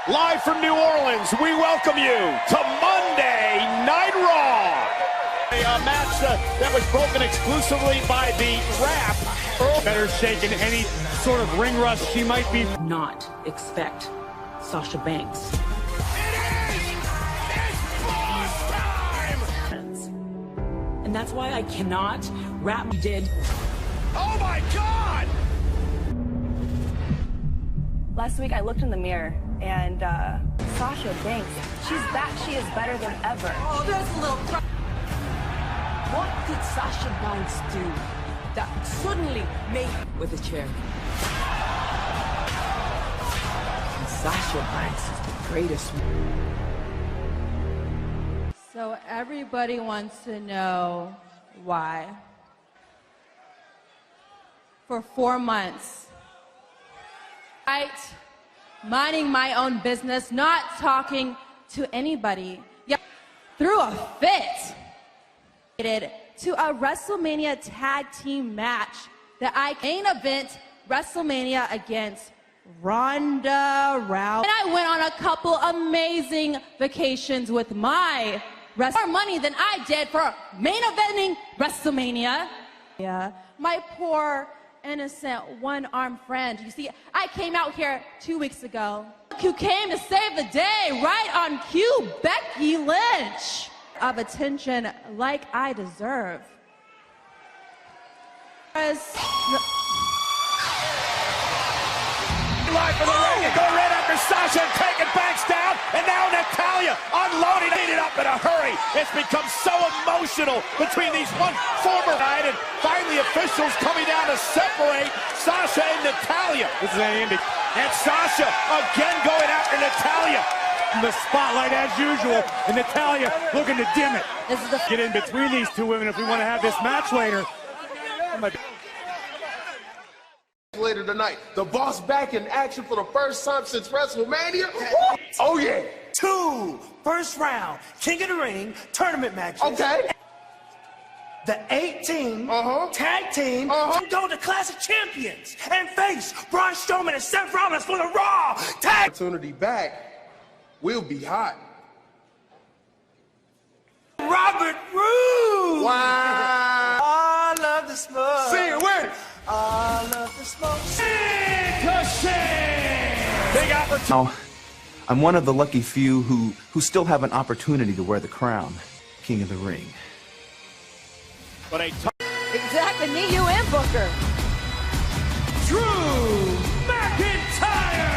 Live from New Orleans, we welcome you to Monday Night Raw. A match that was broken exclusively by the rap. Better shaken any sort of ring rust she might be. Not expect Sasha Banks. It's time! And that's why I cannot rap did. Oh my God! Last week I looked in the mirror and Sasha Banks, she is better than ever. Oh, there's a little. What did Sasha Banks do that suddenly made with a chair? And Sasha Banks is the greatest. So everybody wants to know why. For 4 months, right, minding my own business, not talking to anybody, yet threw a fit to a WrestleMania tag team match that I main event WrestleMania against Ronda Rousey. And I went on a couple amazing vacations with my more money than I did for main eventing WrestleMania. Yeah, my poor innocent one-armed friend. You see, I came out here 2 weeks ago. Who came to save the day, right on cue, Becky Lynch. Of attention like I deserve. Live for the ring and go right after Sasha and taking Banks down, and now Natalya unloading it up in a hurry. It's become so emotional between these one former night, and finally officials coming down to separate Sasha and Natalya. This is Andy. And Sasha again going after Natalya. The spotlight as usual, and Natalya looking to dim it. This is the Get in between these two women if we want to have this match later. Later tonight, the boss back in action for the first time since WrestleMania. Oh yeah, 2 first round King of the Ring tournament matches. okay. The 18 tag team go to Classic Champions and face Braun Strowman and Seth Rollins for the Raw tag. Opportunity back. We'll be hot. Robert Roode. Wow. I love the smoke. See it win. I love the smoke. Big opportunity. Now, I'm one of the lucky few who still have an opportunity to wear the crown, King of the Ring. But exactly me, you, and Booker. Drew McIntyre.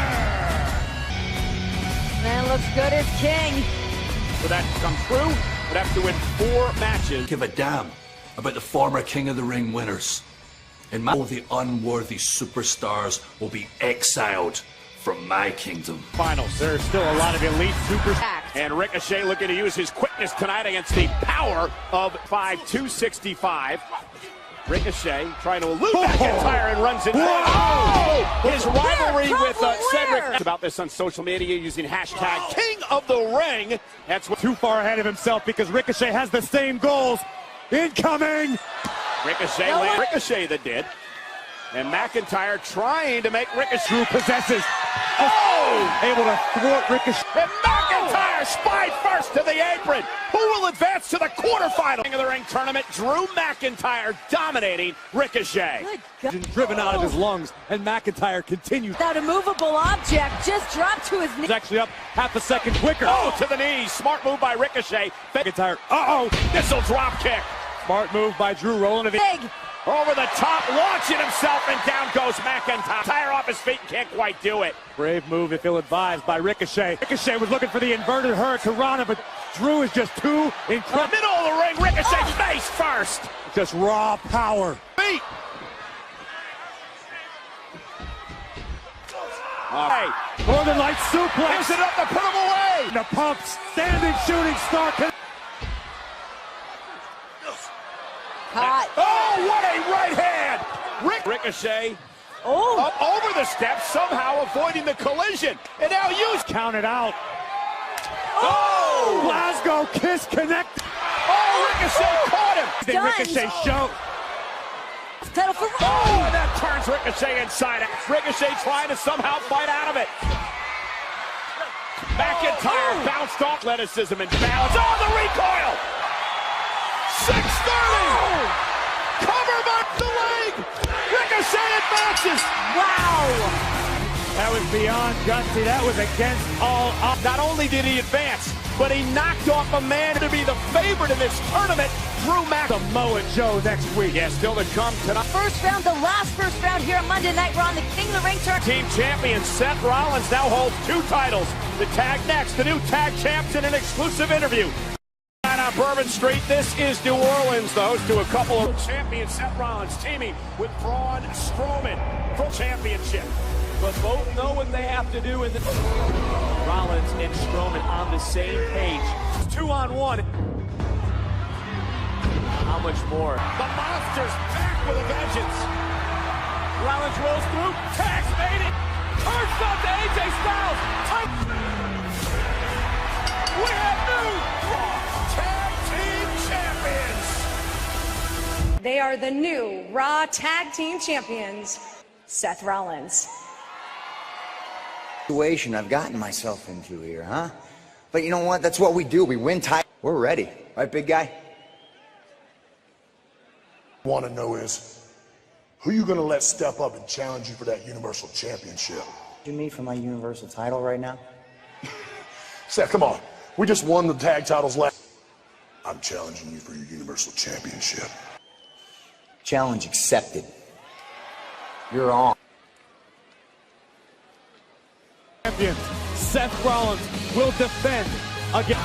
Man looks good as king. For that to come true, would have to win 4 matches. Give a damn about the former King of the Ring winners. And all the unworthy superstars will be exiled from my kingdom. Finals. There's still a lot of elite superstars. And Ricochet looking to use his quickness tonight against the power of 5'2", Ricochet trying to elude McIntyre and runs it down. His rivalry with Cedric. About this on social media using hashtag King of the Ring. That's too far ahead of himself because Ricochet has the same goals. Incoming! Ricochet that did. And McIntyre trying to make Ricochet. Drew possesses. Able to thwart Ricochet. And McIntyre spied first to the apron. Who will advance to the quarterfinal? King of the Ring tournament, Drew McIntyre dominating Ricochet. Driven out of his lungs, and McIntyre continues. That immovable object just dropped to his knee. He's actually up half a second quicker. Oh, to the knees. Smart move by Ricochet. McIntyre. Missile drop kick. Smart move by Drew, rolling it Big. Over the top, launching himself, and down goes McIntyre. Tire off his feet, can't quite do it. Brave move, if ill-advised, by Ricochet. Ricochet was looking for the inverted hurricanrana, but Drew is just too incredible. Middle of the ring, Ricochet face first. Just raw power. Feet. Hey, Northern Lights suplex. gives it up to put him away. The pump, standing shooting star. Hot. Oh, what a right hand! Ricochet up over the steps, somehow avoiding the collision. And now counted out. Oh! Glasgow kiss connect. Oh, Ricochet caught him. Then Ricochet show. Title for Oh, and that turns Ricochet inside out. Ricochet trying to somehow fight out of it. McIntyre bounced off athleticism and balance. Oh, the recoil! 630! Cover by the leg! Ricochet advances! Wow! That was beyond gutsy. That was against all odds. Not only did he advance, but he knocked off a man to be the favorite in this tournament, Drew McIntyre. Samoa Joe next week. Yeah, still to come tonight. First round, the last first round here on Monday Night Raw. The King of the Ring tournament. Team champion Seth Rollins now holds 2 titles. The tag next, the new tag champs in an exclusive interview. On Bourbon Street, this is New Orleans, the host to a couple of champions. Seth Rollins teaming with Braun Strowman for championship. But both know what they have to do in the... Rollins and Strowman on the same page. 2-on-1. How much more? The Monster's back with a vengeance. Rollins rolls through. Tags made it. Turns up to AJ Styles. We have new Raw Tag Team Champions. They are the new Raw Tag Team Champions, Seth Rollins. Situation I've gotten myself into here, huh? But you know what? That's what we do. We win titles. We're ready. Right, big guy? Want to know is, who you gonna let step up and challenge you for that Universal Championship? You mean for my Universal title right now? Seth, come on. We just won the tag titles last. I'm challenging you for your Universal Championship. Challenge accepted. You're on. Champion Seth Rollins will defend against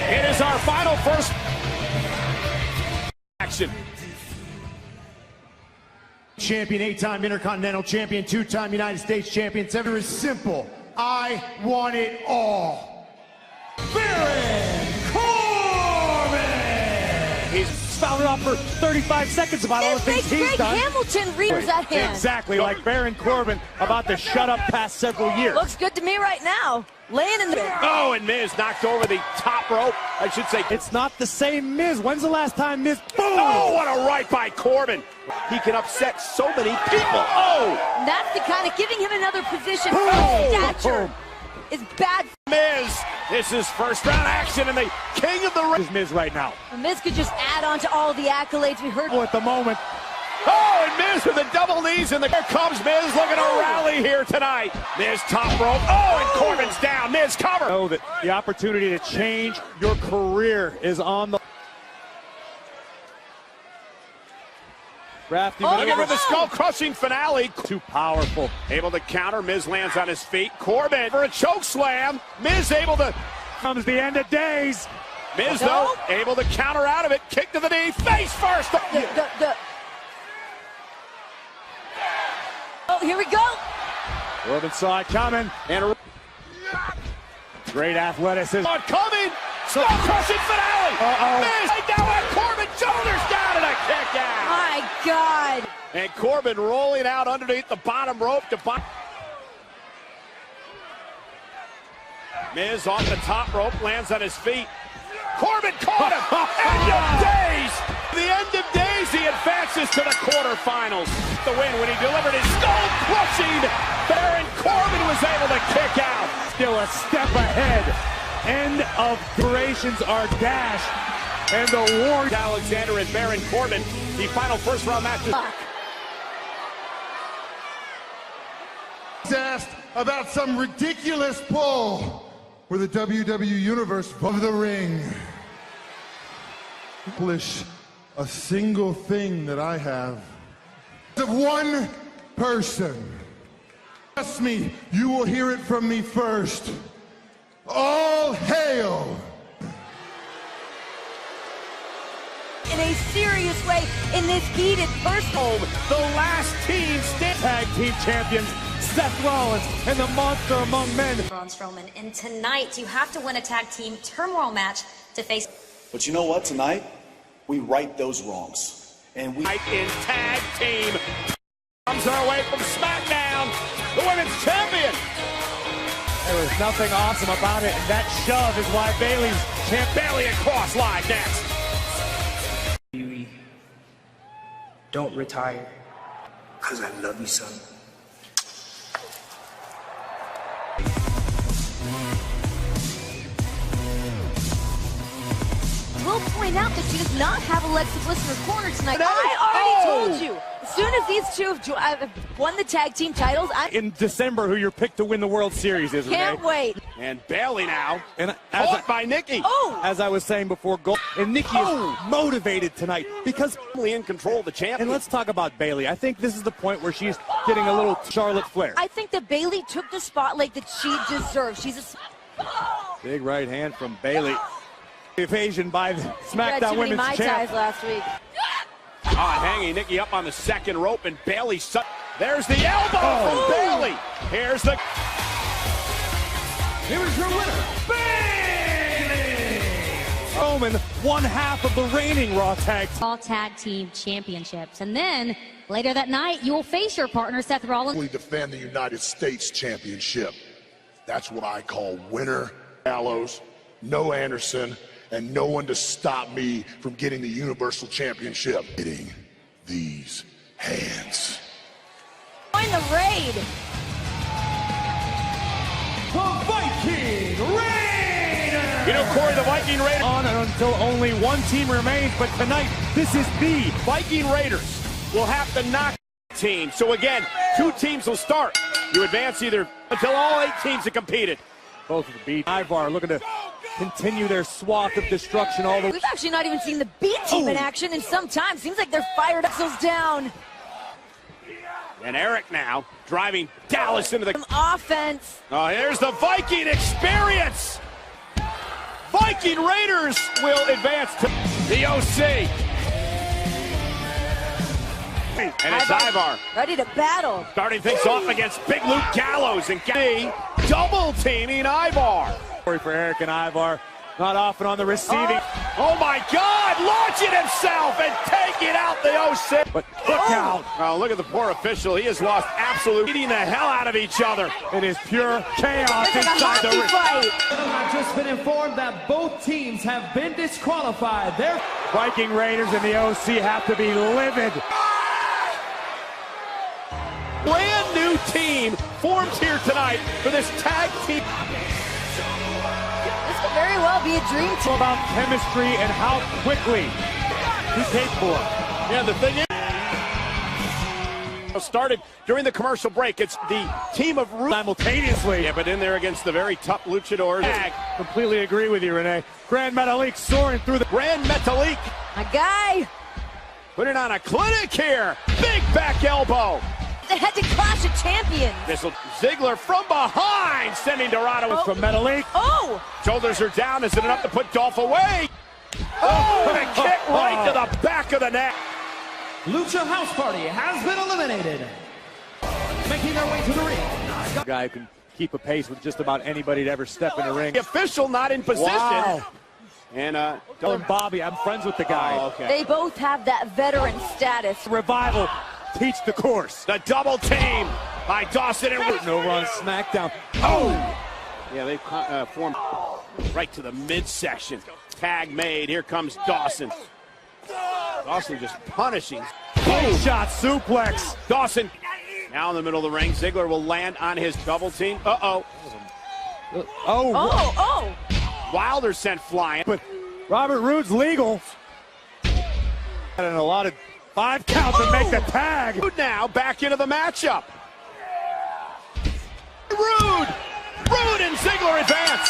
It is our final first action. Champion, 8-time Intercontinental Champion, 2-time United States Champion. It's very simple. I want it all. Baron Corbin! He's spouted off for 35 seconds about all the things he's done. Hamilton rears that hand. Exactly, like Baron Corbin about to shut up past several years. Looks good to me right now. Laying in there. Oh, and Miz knocked over the top rope. I should say. It's not the same Miz. When's the last time Miz? Boom! Oh, what a right by Corbin. He can upset so many people. Oh! That's the kind of giving him another position. Oh! Stature is bad. Miz, this is first round action, and the King of the Ring is Miz right now. Miz could just add on to all the accolades we heard. At the moment. Oh, and Miz with the double knees, and here comes Miz looking to rally here tonight. Miz top rope. Oh, and Corbin's down. Miz cover. Know that the opportunity to change your career is on the. Looking for the skull-crushing finale. Too powerful. Able to counter. Miz lands on his feet. Corbin for a choke slam. Miz able to. Comes the end of days. Miz, though, able to counter out of it. Kick to the knee. Face first. Oh, here we go. Corbin saw it coming. And great athleticism. Coming. Skull-crushing finale. Miz down on Corbin. Shoulders down and a kick out. My God. And Corbin rolling out underneath the bottom rope to Miz off the top rope, lands on his feet. Corbin caught him. End of days. The end of days, he advances to the quarterfinals. The win when he delivered his skull-crushing. Baron Corbin was able to kick out. Still a step ahead. End of durations are dashed. And the war. Alexander and Baron Corbin, the final first round match. Asked about some ridiculous pull for the WWE Universe of the Ring. Accomplish a single thing that I have. Of one person. Trust me, you will hear it from me first. All hail! In a serious way, in this heated first home. The last team tag team champions, Seth Rollins and the Monster Among Men. Braun Strowman, and tonight you have to win a tag team turmoil match to face. But you know what? Tonight we right those wrongs, and we in tag team comes our way from SmackDown, the women's champion. There was nothing awesome about it, and that shove is why Bayley's champ. Bayley and Cross live next. Don't retire. Because I love you, son. We'll point out that she does not have Alexa Bliss in her corner tonight. I already told you. As soon as these two have won the tag team titles, in December, who you're picked to win the World Series is, can't Renee. wait. And Bailey now, and caught by Nikki. Oh! As I was saying before, and Nikki is motivated tonight because in control of the champion. And let's talk about Bailey. I think this is the point where she's getting a little Charlotte Flair. I think that Bailey took the spotlight that she deserves. She's a big right hand from Bailey. Evasion by the SmackDown Women's Mai Champ. Tais last week. Hanging Nikki up on the second rope, and Bailey. There's the elbow from Bailey. Here's the. Here is your winner, Bailey. Roman, one half of the reigning Raw Tag Team Championships, and then later that night you will face your partner Seth Rollins. We defend the United States Championship. That's what I call winner. Gallows, no Anderson, and no one to stop me from getting the Universal Championship. Hitting these hands. Join the raid. The Viking Raiders! You know, Corey, the Viking Raiders. On until only one team remains, but tonight, this is the Viking Raiders will have to knock team. So again, two teams will start. You advance either until all 8 teams have competed. Both of the B. Ivar looking to continue their swath of destruction all the way. We've actually not even seen the B team in action in some time. Seems like they're fired up. Down. And Eric now driving Dallas into the offense. Oh, here's the Viking experience. Viking Raiders will advance to the OC. And it's Ivar ready to battle. Starting things off against Big Luke Gallows and double teaming Ivar. For Eric and Ivar, not often on the receiving. Oh my God, launching himself and taking out the OC. But look out. Oh, look at the poor official. He has lost absolute, beating the hell out of each other. It is pure chaos inside the ring. I've just been informed that both teams have been disqualified. Their Viking Raiders and the OC have to be livid. Brand new team formed here tonight for this tag team. This could very well be a dream team. About chemistry and how quickly he's capable of. Yeah, the thing is, started during the commercial break. It's the team of simultaneously. Yeah, but in there against the very tough luchadors. Completely agree with you, Renee. Grand Metalik soaring through the Grand Metalik. My guy. Putting on a clinic here. Big back elbow. They had to Clash of Champions. Ziggler from behind, sending Dorado from Metalik. Oh! Shoulders are down. Is it enough to put Dolph away? Oh, and a kick right to the back of the neck. Lucha House Party has been eliminated. Making their way to the ring. Guy who can keep a pace with just about anybody to ever step in the ring. The official not in position. Wow. And Bobby, I'm friends with the guy. Oh, okay. They both have that veteran status. Revival. Teach the course. The double team by Dawson and Root over on SmackDown. Oh! Yeah, they formed right to the midsection. Tag made. Here comes Dawson. Dawson just punishing. Shot suplex. Dawson now in the middle of the ring. Ziggler will land on his double team. Oh! Wilder sent flying. But Robert Roode's legal. And a lot of 5 counts and make the tag. Rude now back into the matchup. Rude and Ziggler advance.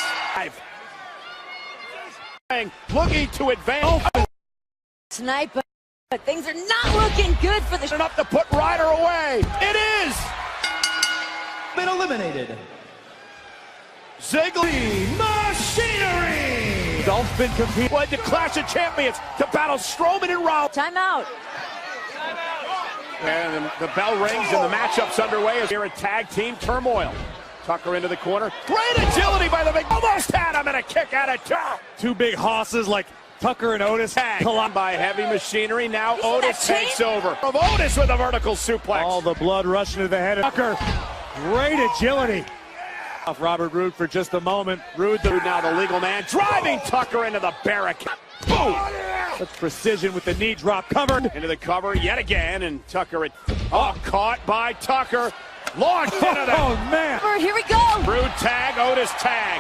Looking to advance. Tonight, but things are not looking good for the. Enough to put Ryder away. It is. Been eliminated. Ziggler machinery. Dolph's been competing. Led to Clash of Champions to battle Strowman and Rollins. Timeout. And the bell rings and the matchup's underway as here at tag team turmoil. Tucker into the corner. Great agility by the big. Almost had him and a kick out of top. 2 big hosses like Tucker and Otis. Collide by heavy machinery. Now Otis takes over. Of Otis with a vertical suplex. All the blood rushing to the head of Tucker. Great agility. Off Robert Roode for just a moment. Roode now the legal man. Driving Tucker into the barricade. Boom. Such precision with the knee drop, covered. Into the cover yet again, and Tucker, caught by Tucker. Launched into the... Oh, man. Here we go. Drew tag, Otis tag.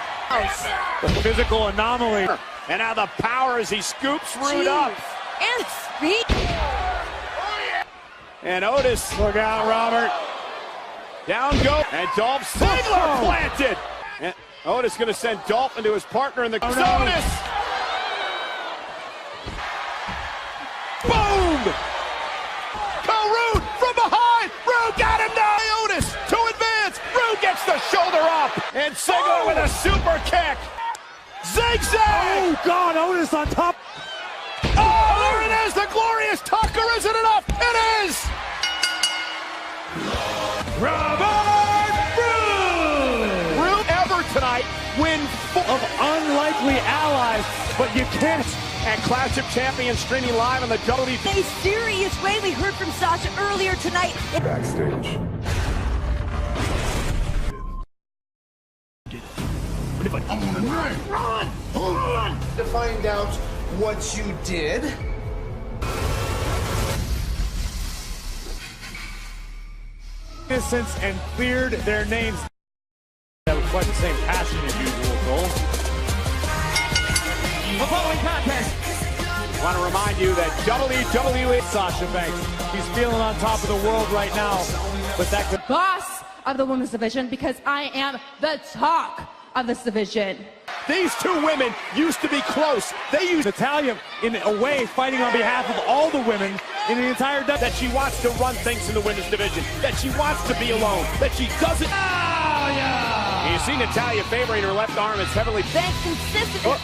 The physical anomaly. And now the power as he scoops Rude up. And speed. And Otis. Look out, Robert. Down go. And Dolph Ziggler planted. And Otis going to send Dolph into his partner in the... Otis. Boom. Rude from behind. Rude got him now. Otis to advance. Rude gets the shoulder up. And Ziggler with a super kick. Zigzag. Oh, God. Otis on top. Oh, there it is. The glorious Tucker. Is it enough? It is. Robert Rude ever tonight win of unlikely allies, but you can't. And Clash of Champions streaming live on the WWE. In a serious way, we heard from Sasha earlier tonight. Backstage. Run! To find out what you did. Innocence and cleared their names. That was quite the same passion as usual, Cole. The following contest. I want to remind you that WWE Sasha Banks. She's feeling on top of the world right now, but that could... Boss of the women's division, because I am the talk of this division. These two women used to be close. They used Natalya in a way fighting on behalf of all the women in the entire that she wants to run things in the women's division, that she wants to be alone, that she doesn't. Oh, yeah. You see Natalya favoring her left arm is heavily. Banks consistently.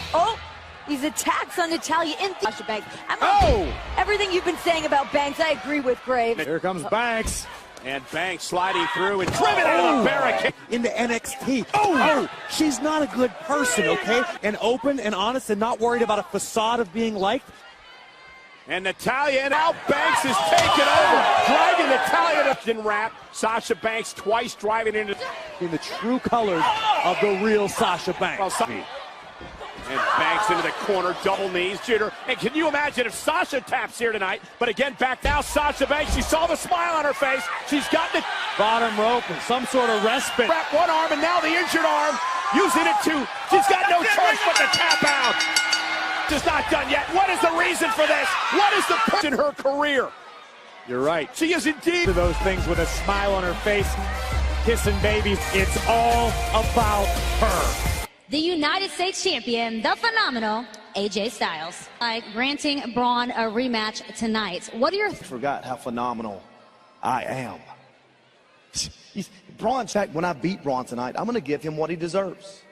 These attacks on Natalya in Sasha Banks. Everything you've been saying about Banks, I agree with, Grave. Here comes Banks. And Banks sliding through and driven into the barricade. Into NXT. She's not a good person, okay? And open and honest and not worried about a facade of being liked. And Natalya, and now Banks is taken over. Driving Natalya to wrap. Sasha Banks twice driving into... In the true colors of the real Sasha Banks. And Banks into the corner, double knees, jitter. And can you imagine if Sasha taps here tonight? But again, back now, Sasha Banks, she saw the smile on her face. She's gotten it. Bottom rope and some sort of respite. Wrap one arm and now the injured arm. Using it to, she's got no choice but to tap out. Just not done yet. What is the reason for this? What is the push in her career? You're right. She is indeed. To those things with a smile on her face, kissing babies. It's all about her. The United States champion, the phenomenal AJ Styles, granting Braun a rematch tonight. What are your... Forgot how phenomenal I am. Braun, in fact, when I beat Braun tonight, I'm going to give him what he deserves.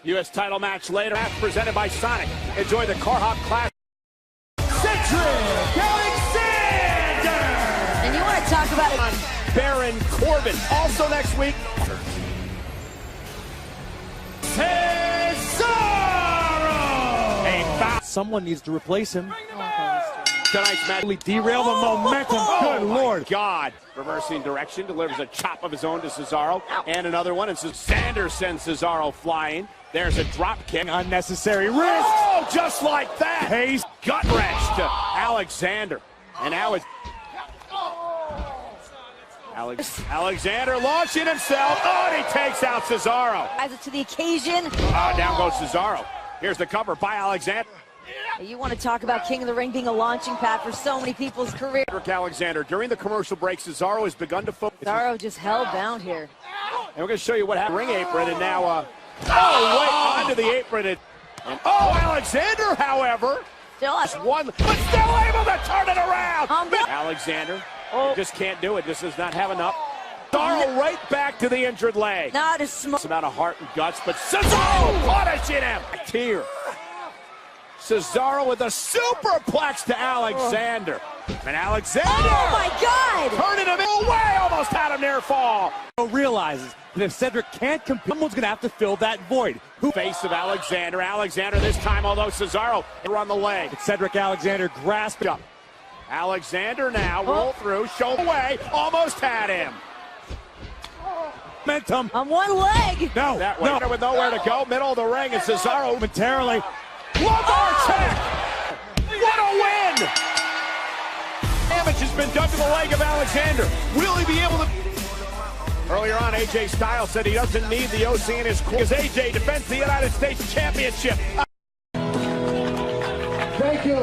U.S. title match later, presented by Sonic. Enjoy the Car Hop Clash. Cedric Alexander! And you want to talk about it on Baron Corbin. Also next week, Cesaro! Someone needs to replace him. Tonight's match really derail the momentum. Good Lord. God. Reversing direction, delivers a chop of his own to Cesaro. And another one, and Sanders sends Cesaro flying. There's a drop kick. Unnecessary risk. Oh, just like that. Pace. Gut wrench to Alexander. And now it's Alexander launching himself. Oh, and he takes out Cesaro. Rise to the occasion. Down goes Cesaro. Here's the cover by Alexander. You want to talk about King of the Ring being a launching pad for so many people's career. Alexander, during the commercial break, Cesaro has begun to focus. Cesaro just held bound here. And we're going to show you what happened. Ring apron, and now, onto the apron. And Alexander, however, still one, but still able to turn it around. Alexander just can't do it. Just does not have enough. Cesaro right back to the injured leg. Not as small. It's amount of heart and guts, but Cesaro punishing him. Here. Cesaro with a superplex to Alexander. And Alexander. Oh, my God. Turning him away. Almost had him near fall. Realizes that if Cedric can't compete, someone's going to have to fill that void. Face of Alexander. Alexander this time, although Cesaro on the leg. But Cedric Alexander grasped up. Alexander now roll through, show away, almost had him. Momentum on one leg. No, that way with nowhere to go, middle of the ring, and Cesaro momentarily. Lumbar attack! What a win! Damage has been done to the leg of Alexander. Will he be able to... Earlier on, AJ Styles said he doesn't need the OC in his corner because AJ defends the United States Championship. Thank you.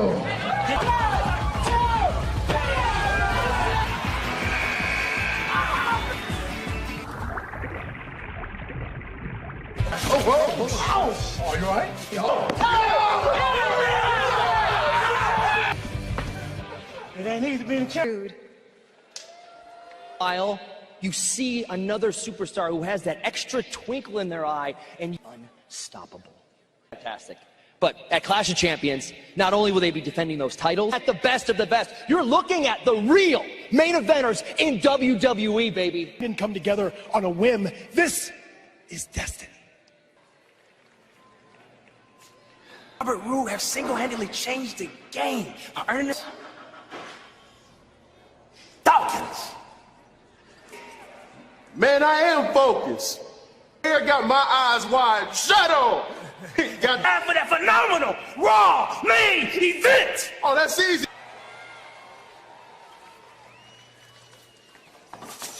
Oh, whoa. Oh, you all right? It ain't easy being chewed. You see another superstar who has that extra twinkle in their eye and unstoppable. Fantastic. But at Clash of Champions, not only will they be defending those titles, at the best of the best, you're looking at the real main eventers in WWE, baby. Didn't come together on a whim. This is destiny. Rowe have single-handedly changed the game. Ernest Dawkins. Man, I am focused. Here got my eyes wide shut on. Got time for that phenomenal Raw main event. Oh, that's easy.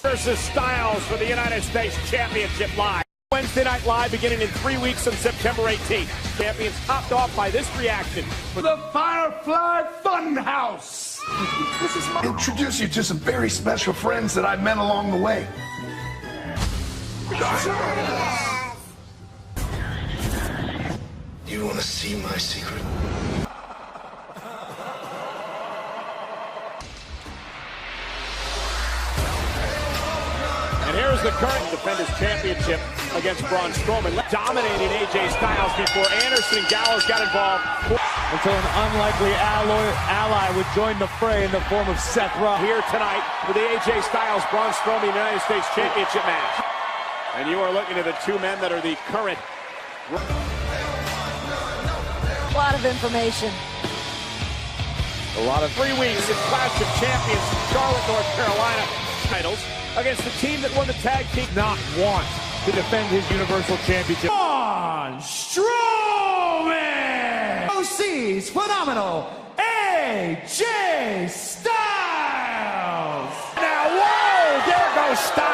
Versus Styles for the United States Championship Live. Wednesday Night Live beginning in 3 weeks on September 18th. Champions topped off by this reaction. For the Firefly Funhouse. This is my... Introduce you to some very special friends that I've met along the way. You want to see my secret? And here's the current defenders championship against Braun Strowman, dominating AJ Styles before Anderson and Gallows got involved. Until an unlikely ally would join the fray in the form of Seth Rollins. Here tonight for the AJ Styles Braun Strowman United States Championship match. And you are looking at the two men that are the current. A lot of information. A lot of 3 weeks in Clash of Champions from Charlotte, North Carolina. Titles against the team that won the tag team. Not want to defend his Universal Championship. Braun Strowman! OC's phenomenal AJ Styles! Now, whoa! There goes Styles!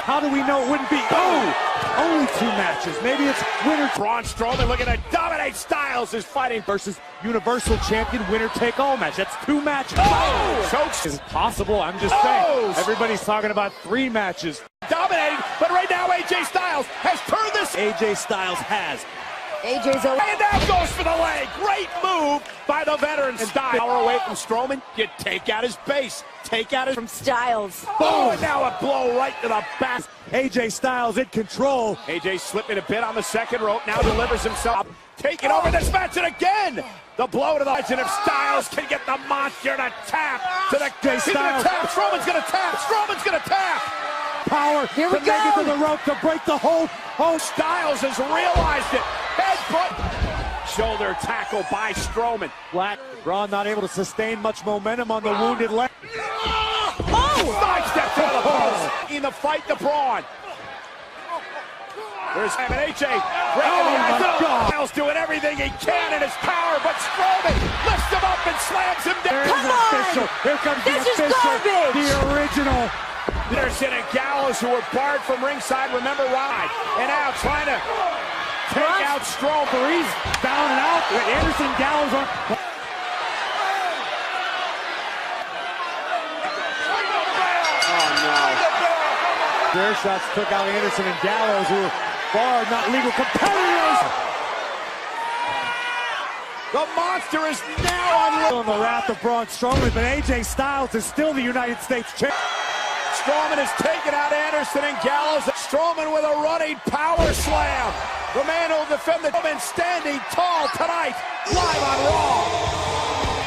How do we know it wouldn't be? Oh! Only 2 matches. Maybe it's winner. Braun Strowman looking to dominate. Styles is fighting versus Universal Champion winner-take-all match. That's 2 matches. Oh! Chokes is possible. I'm just saying. Everybody's talking about 3 matches. Dominating, but right now AJ Styles has turned this. AJ Styles has. AJ's over. And that goes for the leg. Great move by the veteran Styles. Power away from Strowman. You take out his base. Take out his... From Styles. Oh, and now a blow right to the back. AJ Styles in control. AJ slipping a bit on the second rope. Now delivers himself. Taking over this match and again. The blow to the legend of Styles can get the monster to tap. To the AJ Styles. Tap. Strowman's going to tap. Strowman's going to tap. Power Here we to make it go. to the rope to break the hold. Oh, Styles has realized it. Headbutt. Shoulder tackle by Strowman. Black. Braun not able to sustain much momentum on the wounded leg. Sidestep to the post. In the fight to Braun. There's him and AJ. Styles doing everything he can in his power, but Strowman lifts him up and slams him down. Come on! Official. Here comes This the is official. garbage. The original. Anderson and Gallows, who were barred from ringside, remember why. And now trying to take out Strowman. He's down and out. Anderson and Gallows on. Their shots took out Anderson and Gallows, who were barred, not legal competitors. The monster is now on the wrath of Braun Strowman, but AJ Styles is still the United States champion. Strowman has taken out Anderson and Gallows. Strowman with a running power slam. The man who will defend the Strowman standing tall tonight, live on Raw.